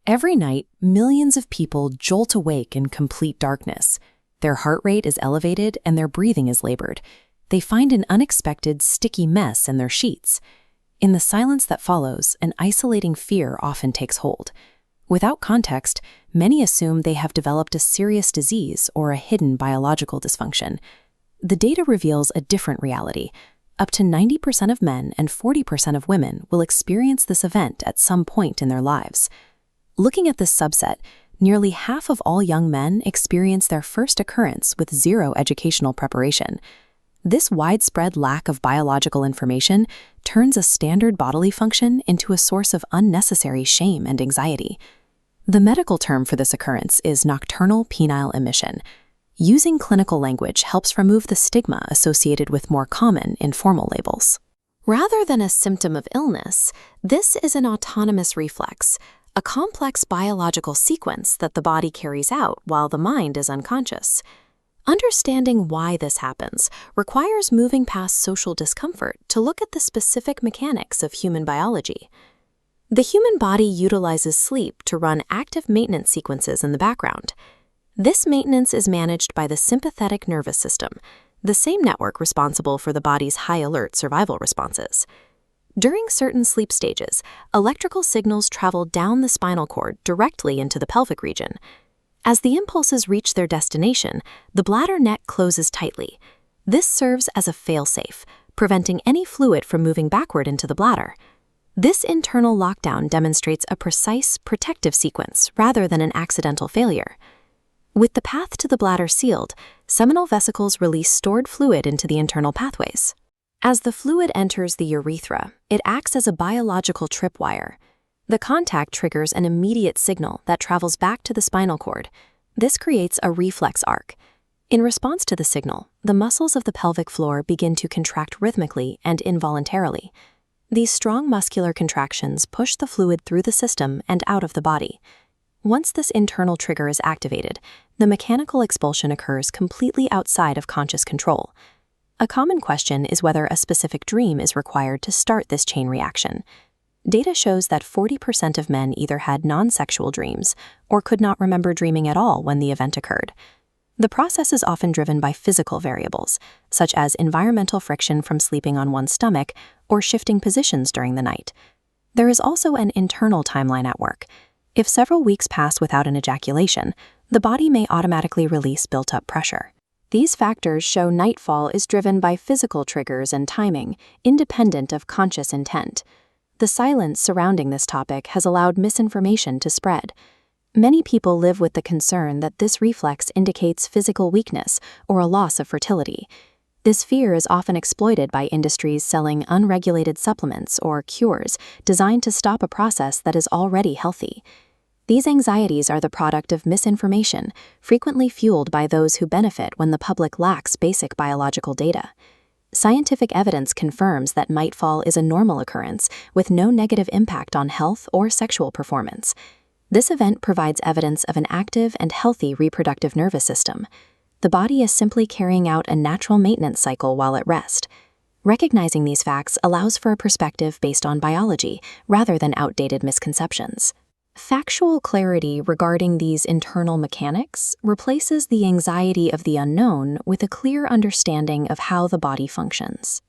Every night, millions of people jolt awake in complete darkness. Their heart rate is elevated and their breathing is labored. They find an unexpected, sticky mess in their sheets. In the silence that follows, an isolating fear often takes hold. Without context, many assume they have developed a serious disease or a hidden biological dysfunction. The data reveals a different reality. Up to 90% of men and 40% of women will experience this event at some point in their lives. Looking at this subset, nearly half of all young men experience their first occurrence with zero educational preparation. This widespread lack of biological information turns a standard bodily function into a source of unnecessary shame and anxiety. The medical term for this occurrence is nocturnal penile emission. Using clinical language helps remove the stigma associated with more common, informal labels. Rather than a symptom of illness, this is an autonomous reflex, a complex biological sequence that the body carries out while the mind is unconscious. Understanding why this happens requires moving past social discomfort to look at the specific mechanics of human biology. The human body utilizes sleep to run active maintenance sequences in the background. This maintenance is managed by the sympathetic nervous system, the same network responsible for the body's high-alert survival responses. During certain sleep stages, electrical signals travel down the spinal cord directly into the pelvic region. As the impulses reach their destination, the bladder neck closes tightly. This serves as a fail-safe, preventing any fluid from moving backward into the bladder. This internal lockdown demonstrates a precise, protective sequence rather than an accidental failure. With the path to the bladder sealed, seminal vesicles release stored fluid into the internal pathways. As the fluid enters the urethra, it acts as a biological tripwire. The contact triggers an immediate signal that travels back to the spinal cord. This creates a reflex arc. In response to the signal, the muscles of the pelvic floor begin to contract rhythmically and involuntarily. These strong muscular contractions push the fluid through the system and out of the body. Once this internal trigger is activated, the mechanical expulsion occurs completely outside of conscious control. A common question is whether a specific dream is required to start this chain reaction. Data shows that 40% of men either had non-sexual dreams or could not remember dreaming at all when the event occurred. The process is often driven by physical variables, such as environmental friction from sleeping on one's stomach or shifting positions during the night. There is also an internal timeline at work. If several weeks pass without an ejaculation, the body may automatically release built-up pressure. These factors show Nightfall is driven by physical triggers and timing, independent of conscious intent. The silence surrounding this topic has allowed misinformation to spread. Many people live with the concern that this reflex indicates physical weakness or a loss of fertility. This fear is often exploited by industries selling unregulated supplements or cures designed to stop a process that is already healthy. These anxieties are the product of misinformation, frequently fueled by those who benefit when the public lacks basic biological data. Scientific evidence confirms that Nightfall is a normal occurrence with no negative impact on health or sexual performance. This event provides evidence of an active and healthy reproductive nervous system. The body is simply carrying out a natural maintenance cycle while at rest. Recognizing these facts allows for a perspective based on biology rather than outdated misconceptions. Factual clarity regarding these internal mechanics replaces the anxiety of the unknown with a clear understanding of how the body functions.